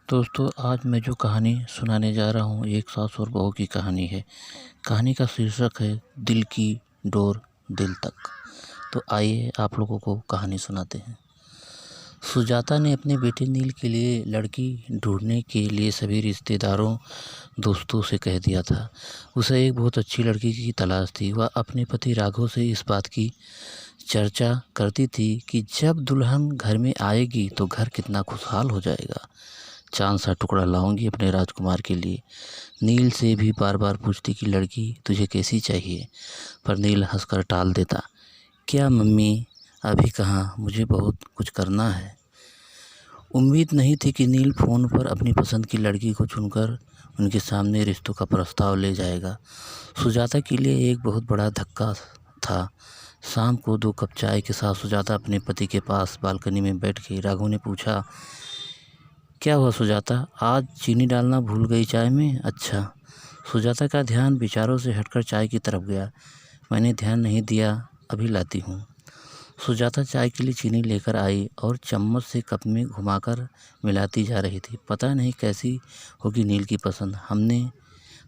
दोस्तों, आज मैं जो कहानी सुनाने जा रहा हूँ एक सास और बहू की कहानी है। कहानी का शीर्षक है दिल की डोर दिल तक। तो आइए आप लोगों को कहानी सुनाते हैं। सुजाता ने अपने बेटे नील के लिए लड़की ढूंढने के लिए सभी रिश्तेदारों दोस्तों से कह दिया था। उसे एक बहुत अच्छी लड़की की तलाश थी। वह अपने पति राघव से इस बात की चर्चा करती थी कि जब दुल्हन घर में आएगी तो घर कितना खुशहाल हो जाएगा। चांद सा टुकड़ा लाऊंगी अपने राजकुमार के लिए। नील से भी बार बार पूछती कि लड़की तुझे कैसी चाहिए, पर नील हंसकर टाल देता। क्या मम्मी, अभी कहाँ, मुझे बहुत कुछ करना है। उम्मीद नहीं थी कि नील फ़ोन पर अपनी पसंद की लड़की को चुनकर उनके सामने रिश्तों का प्रस्ताव ले जाएगा। सुजाता के लिए एक बहुत बड़ा धक्का था। शाम को 2 कप चाय के साथ सुजाता अपने पति के पास बालकनी में बैठ गई। राघव ने पूछा, क्या हुआ सुजाता, आज चीनी डालना भूल गई चाय में? अच्छा। सुजाता का ध्यान विचारों से हटकर चाय की तरफ गया। मैंने ध्यान नहीं दिया, अभी लाती हूँ। सुजाता चाय के लिए चीनी लेकर आई और चम्मच से कप में घुमाकर मिलाती जा रही थी। पता नहीं कैसी होगी नील की पसंद,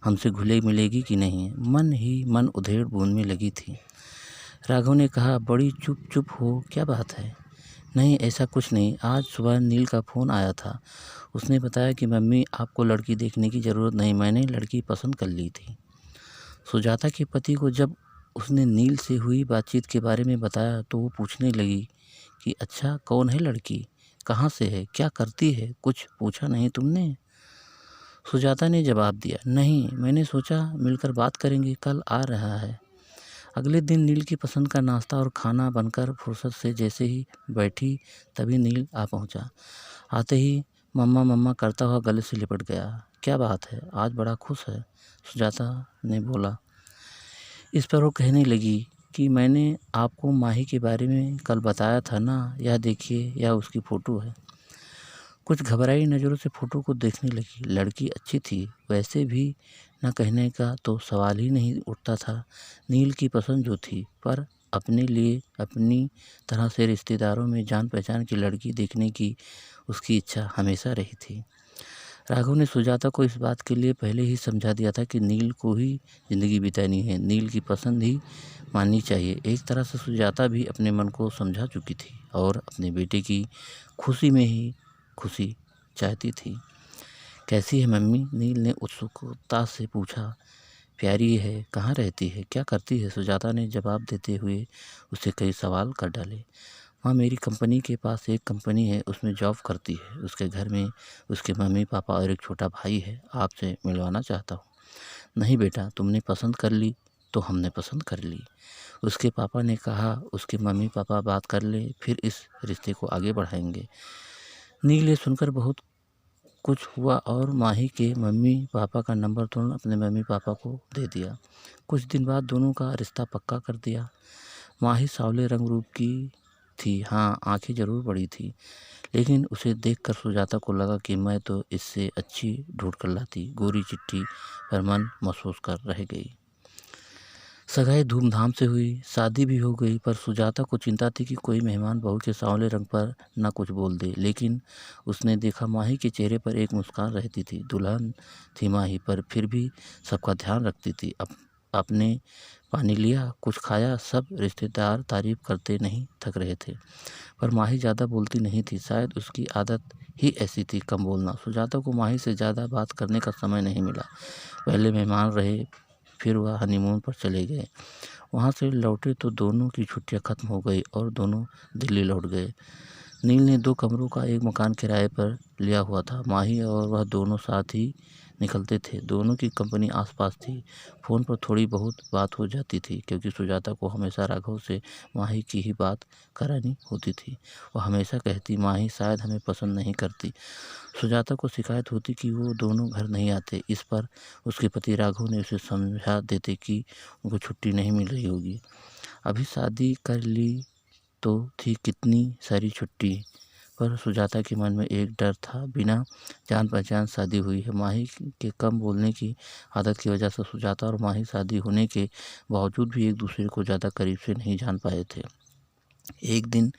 हमसे घुले मिलेगी कि नहीं, मन ही मन उधेड़ बूंदने लगी थी। राघव ने कहा, बड़ी चुप चुप हो, क्या बात है? नहीं, ऐसा कुछ नहीं। आज सुबह नील का फ़ोन आया था। उसने बताया कि मम्मी, आपको लड़की देखने की ज़रूरत नहीं, मैंने लड़की पसंद कर ली थी। सुजाता के पति को जब उसने नील से हुई बातचीत के बारे में बताया तो वो पूछने लगी कि अच्छा, कौन है लड़की, कहाँ से है, क्या करती है, कुछ पूछा नहीं तुमने? सुजाता ने जवाब दिया, नहीं, मैंने सोचा मिलकर बात करेंगे, कल आ रहा है। अगले दिन नील की पसंद का नाश्ता और खाना बनकर फुर्सत से जैसे ही बैठी तभी नील आ पहुंचा। आते ही मम्मा मम्मा करता हुआ गले से लिपट गया। क्या बात है, आज बड़ा खुश है? सुजाता ने बोला। इस पर वो कहने लगी कि मैंने आपको माही के बारे में कल बताया था ना, यह देखिए, यह उसकी फ़ोटो है। कुछ घबराई नज़रों से फ़ोटो को देखने लगी। लड़की अच्छी थी, वैसे भी न कहने का तो सवाल ही नहीं उठता था। नील की पसंद जो थी, पर अपने लिए अपनी तरह से रिश्तेदारों में जान पहचान की लड़की देखने की उसकी इच्छा हमेशा रही थी। राघव ने सुजाता को इस बात के लिए पहले ही समझा दिया था कि नील को ही ज़िंदगी बितानी है, नील की पसंद ही माननी चाहिए। एक तरह से सुजाता भी अपने मन को समझा चुकी थी और अपने बेटे की खुशी में ही खुशी चाहती थी। कैसी है मम्मी? नील ने उत्सुकता से पूछा। प्यारी है, कहाँ रहती है, क्या करती है? सुजाता ने जवाब देते हुए उससे कई सवाल कर डाले। हाँ, मेरी कंपनी के पास एक कंपनी है, उसमें जॉब करती है। उसके घर में उसके मम्मी पापा और एक छोटा भाई है। आपसे मिलवाना चाहता हूँ। नहीं बेटा, तुमने पसंद कर ली तो हमने पसंद कर ली। उसके पापा ने कहा उसके मम्मी पापा बात कर ले, फिर इस रिश्ते को आगे बढ़ाएंगे। नील ये सुनकर बहुत कुछ हुआ और माही के मम्मी पापा का नंबर तुरंत अपने मम्मी पापा को दे दिया। कुछ दिन बाद दोनों का रिश्ता पक्का कर दिया। माही सांवले रंग रूप की थी, हाँ, आंखें जरूर बड़ी थी, लेकिन उसे देखकर सुजाता को लगा कि मैं तो इससे अच्छी ढूंढ कर लाती। गोरी चिट्ठी पर मन महसूस कर रह गई। सगाई धूमधाम से हुई, शादी भी हो गई, पर सुजाता को चिंता थी कि कोई मेहमान बहू के सांवले रंग पर न कुछ बोल दे। लेकिन उसने देखा माही के चेहरे पर एक मुस्कान रहती थी। दुल्हन थी माही, पर फिर भी सबका ध्यान रखती थी। आपने पानी लिया, कुछ खाया, सब रिश्तेदार तारीफ करते नहीं थक रहे थे। पर माही ज़्यादा बोलती नहीं थी, शायद उसकी आदत ही ऐसी थी, कम बोलना। सुजाता को माही से ज़्यादा बात करने का समय नहीं मिला। पहले मेहमान रहे, फिर वह हनीमून पर चले गए। वहाँ से लौटे तो दोनों की छुट्टियाँ खत्म हो गई और दोनों दिल्ली लौट गए। नील ने 2 कमरों का एक मकान किराए पर लिया हुआ था। माही और वह दोनों साथ ही निकलते थे। दोनों की कंपनी आसपास थी। फ़ोन पर थोड़ी बहुत बात हो जाती थी, क्योंकि सुजाता को हमेशा राघव से माही की ही बात करानी होती थी। वह हमेशा कहती, माही शायद हमें पसंद नहीं करती। सुजाता को शिकायत होती कि वो दोनों घर नहीं आते। इस पर उसके पति राघव ने उसे समझा देते कि उनको छुट्टी नहीं मिल रही होगी। अभी शादी कर ली तो थी कितनी सारी छुट्टी, पर सुजाता के मन में एक डर था। बिना जान पहचान शादी हुई है। माही के कम बोलने की आदत की वजह से सुजाता और माही शादी होने के बावजूद भी एक दूसरे को ज़्यादा करीब से नहीं जान पाए थे। एक दिन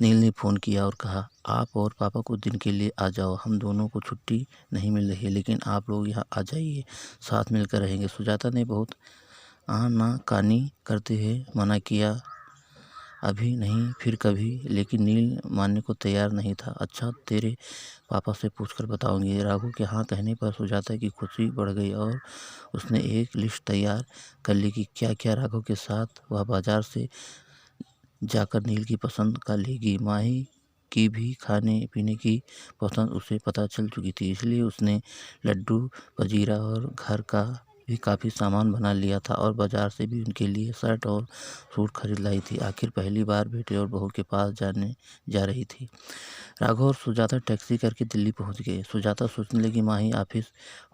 नील ने फ़ोन किया और कहा, आप और पापा कुछ दिन के लिए आ जाओ, हम दोनों को छुट्टी नहीं मिल रही है, लेकिन आप लोग यहाँ आ जाइए, साथ मिलकर रहेंगे। सुजाता ने बहुत आनाकानी करते हुए मना किया, अभी नहीं, फिर कभी। लेकिन नील मानने को तैयार नहीं था। अच्छा, तेरे पापा से पूछकर बताऊंगी। राघव के हाँ कहने पर सुजाता की खुशी बढ़ गई और उसने एक लिस्ट तैयार कर ली कि क्या क्या राघव के साथ वह बाजार से जाकर नील की पसंद का लेगी। माही की भी खाने पीने की पसंद उसे पता चल चुकी थी, इसलिए उसने लड्डू, पजीरा और घर का भी काफ़ी सामान बना लिया था और बाजार से भी उनके लिए शर्ट और सूट खरीद लाई थी। आखिर पहली बार बेटे और बहू के पास जाने जा रही थी। राघव और सुजाता टैक्सी करके दिल्ली पहुंच गए। सुजाता सोचने लगी, माही ऑफिस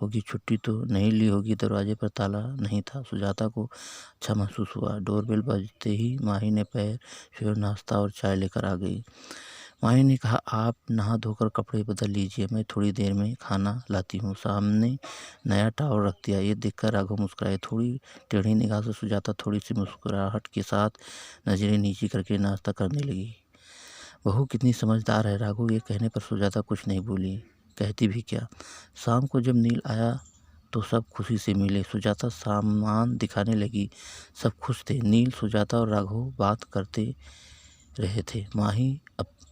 होगी, छुट्टी तो नहीं ली होगी। दरवाजे पर ताला नहीं था। सुजाता को अच्छा महसूस हुआ। डोरबेल बजते ही माही ने पैर छुए, नाश्ता और चाय लेकर आ गई। माही ने कहा, आप नहा धोकर कपड़े बदल लीजिए, मैं थोड़ी देर में खाना लाती हूँ। सामने नया टॉवल रख दिया। ये देखकर राघव मुस्कुराए। थोड़ी टेढ़ी निगाह से सुजाता थोड़ी सी मुस्कुराहट के साथ नजरें नीची करके नाश्ता करने लगी। बहू कितनी समझदार है। राघव ये कहने पर सुजाता कुछ नहीं बोली। कहती भी क्या। शाम को जब नील आया तो सब खुशी से मिले। सुजाता सामान दिखाने लगी। सब खुश थे। नील, सुजाता और राघव बात करते रहे थे। माही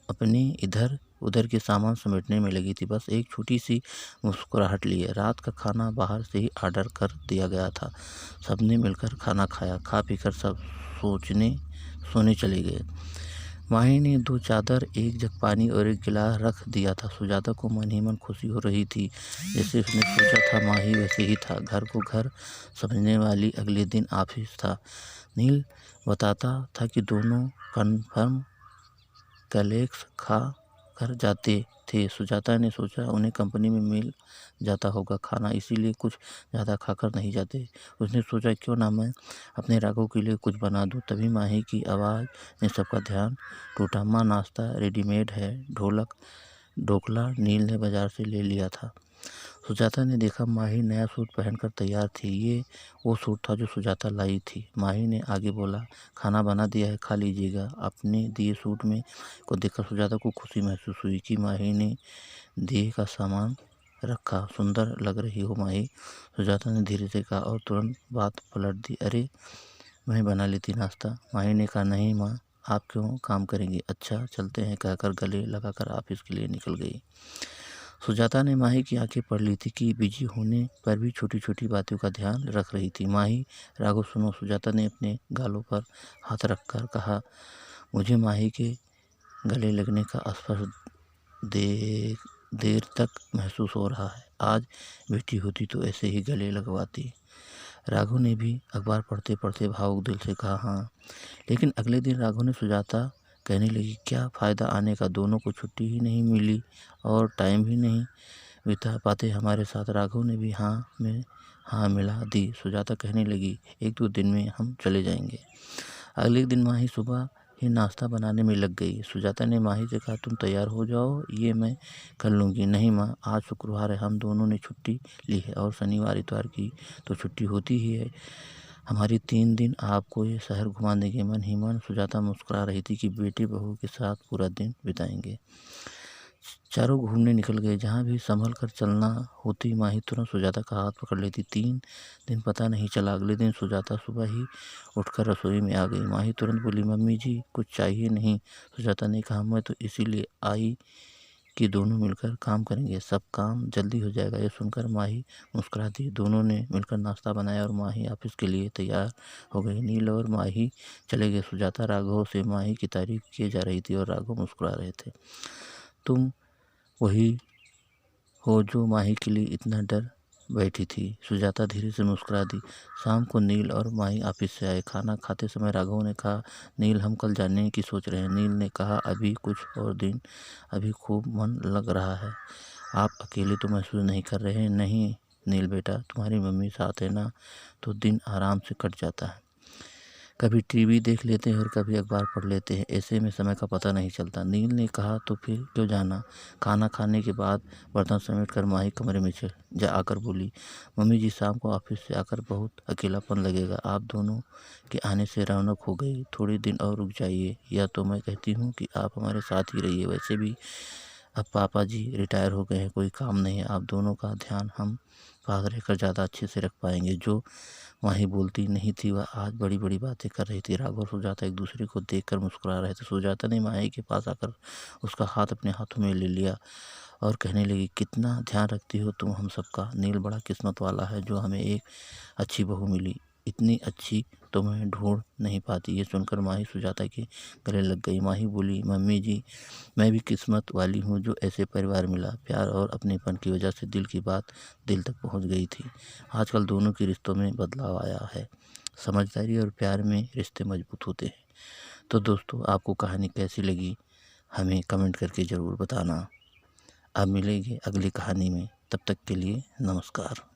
अपने इधर उधर के सामान समेटने में लगी थी। बस एक छोटी सी मुस्कुराहट लिए। रात का खाना बाहर से ही ऑर्डर कर दिया गया था। सबने मिलकर खाना खाया। खा पीकर सब सोने चले गए। माही ने 2 चादर, एक जग पानी और एक गिलास रख दिया था। सुजाता को मन ही मन खुशी हो रही थी। जैसे उसने सोचा था माही वैसे ही था। घर को घर समझने वाली। अगले दिन ऑफिस था। नील बताता था कि दोनों कन्फर्म कैलेक्स खा कर जाते थे। सुजाता ने सोचा उन्हें कंपनी में मिल जाता होगा खाना, इसीलिए कुछ ज़्यादा खाकर नहीं जाते। उसने सोचा क्यों ना मैं अपने राघव के लिए कुछ बना दूं। तभी माही की आवाज़ ने सबका ध्यान टूटा। माँ, नाश्ता रेडीमेड है। ढोकला नील ने बाजार से ले लिया था। सुजाता ने देखा माही नया सूट पहनकर तैयार थी। ये वो सूट था जो सुजाता लाई थी। माही ने आगे बोला, खाना बना दिया है, खा लीजिएगा। अपने दिए सूट में को देखकर सुजाता को खुशी महसूस हुई कि माही ने दिए का सामान रखा। सुंदर लग रही हो माही, सुजाता ने धीरे से कहा और तुरंत बात पलट दी। अरे, मैं बना लेती नाश्ता। माही ने कहा, नहीं माँ, आप क्यों काम करेंगी। अच्छा, चलते हैं, कहकर गले लगाकर ऑफिस के लिए निकल गई। सुजाता ने माही की आंखें पढ़ ली थी कि बिजी होने पर भी छोटी छोटी बातों का ध्यान रख रही थी। माही, राघव सुनो। सुजाता ने अपने गालों पर हाथ रखकर कहा, मुझे माही के गले लगने का स्पर्श देर तक महसूस हो रहा है। आज बेटी होती तो ऐसे ही गले लगवाती। राघव ने भी अखबार पढ़ते पढ़ते भावुक दिल से कहा, हाँ। लेकिन अगले दिन राघव ने सुजाता कहने लगी, क्या फ़ायदा आने का, दोनों को छुट्टी ही नहीं मिली और टाइम भी नहीं बिता पाते हमारे साथ। राघव ने भी हाँ में हाँ मिला दी। सुजाता कहने लगी, 1-2 दिन में हम चले जाएंगे। अगले दिन माही सुबह ही नाश्ता बनाने में लग गई। सुजाता ने माही से कहा, तुम तैयार हो जाओ, ये मैं कर लूँगी। नहीं माँ, आज शुक्रवार है, हम दोनों ने छुट्टी ली है और शनिवार इतवार की तो छुट्टी होती ही है हमारी। 3 दिन आपको ये शहर घुमा देंगे। मन ही मन सुजाता मुस्कुरा रही थी कि बेटी बहू के साथ पूरा दिन बिताएंगे। चारों घूमने निकल गए। जहाँ भी संभल कर चलना होती माही तुरंत सुजाता का हाथ पकड़ लेती। 3 दिन पता नहीं चला। अगले दिन सुजाता सुबह ही उठकर रसोई में आ गई। माही तुरंत बोली, मम्मी जी कुछ चाहिए नहीं। सुजाता ने कहा, मैं तो इसीलिए आई कि दोनों मिलकर काम करेंगे, सब काम जल्दी हो जाएगा। यह सुनकर माही मुस्कुरा दी। दोनों ने मिलकर नाश्ता बनाया और माही ऑफिस के लिए तैयार हो गई। नील और माही चले गए। सुजाता राघव से माही की तारीफ की जा रही थी और राघव मुस्कुरा रहे थे। तुम वही हो जो माही के लिए इतना डर बैठी थी। सुजाता धीरे से मुस्कुरा दी। शाम को नील और माही ऑफिस से आए। खाना खाते समय राघव ने कहा, नील हम कल जाने की सोच रहे हैं। नील ने कहा, अभी कुछ और दिन, अभी खूब मन लग रहा है। आप अकेले तो महसूस नहीं कर रहे हैं। नहीं नील बेटा, तुम्हारी मम्मी साथ है ना, तो दिन आराम से कट जाता है। कभी टीवी देख लेते हैं और कभी अखबार पढ़ लेते हैं। ऐसे में समय का पता नहीं चलता। नील ने कहा, तो फिर क्यों जाना। खाना खाने के बाद बर्तन समेट कर माही कमरे में जा आकर बोली, मम्मी जी शाम को ऑफिस से आकर बहुत अकेलापन लगेगा। आप दोनों के आने से रौनक हो गई। थोड़े दिन और रुक जाइए, या तो मैं कहती हूँ कि आप हमारे साथ ही रहिए। वैसे भी अब पापा जी रिटायर हो गए हैं, कोई काम नहीं है। आप दोनों का ध्यान हम पास रहकर ज़्यादा अच्छे से रख पाएंगे। जो माही बोलती नहीं थी, वह आज बड़ी बड़ी बातें कर रही थी। राघव और सुजाता एक दूसरे को देखकर मुस्कुरा रहे थे। सुजाता ने माही के पास आकर उसका हाथ अपने हाथों में ले लिया और कहने लगी, कितना ध्यान रखती हो तुम हम सबका। नील बड़ा किस्मत वाला है जो हमें एक अच्छी बहू मिली। इतनी अच्छी तो मैं ढूंढ नहीं पाती। ये सुनकर माही सुजाता के गले लग गई। माही बोली, मम्मी जी मैं भी किस्मत वाली हूँ जो ऐसे परिवार मिला। प्यार और अपनेपन की वजह से दिल की बात दिल तक पहुँच गई थी। आजकल दोनों के रिश्तों में बदलाव आया है। समझदारी और प्यार में रिश्ते मजबूत होते हैं। तो दोस्तों, आपको कहानी कैसी लगी हमें कमेंट करके ज़रूर बताना। अब मिलेंगे अगली कहानी में। तब तक के लिए नमस्कार।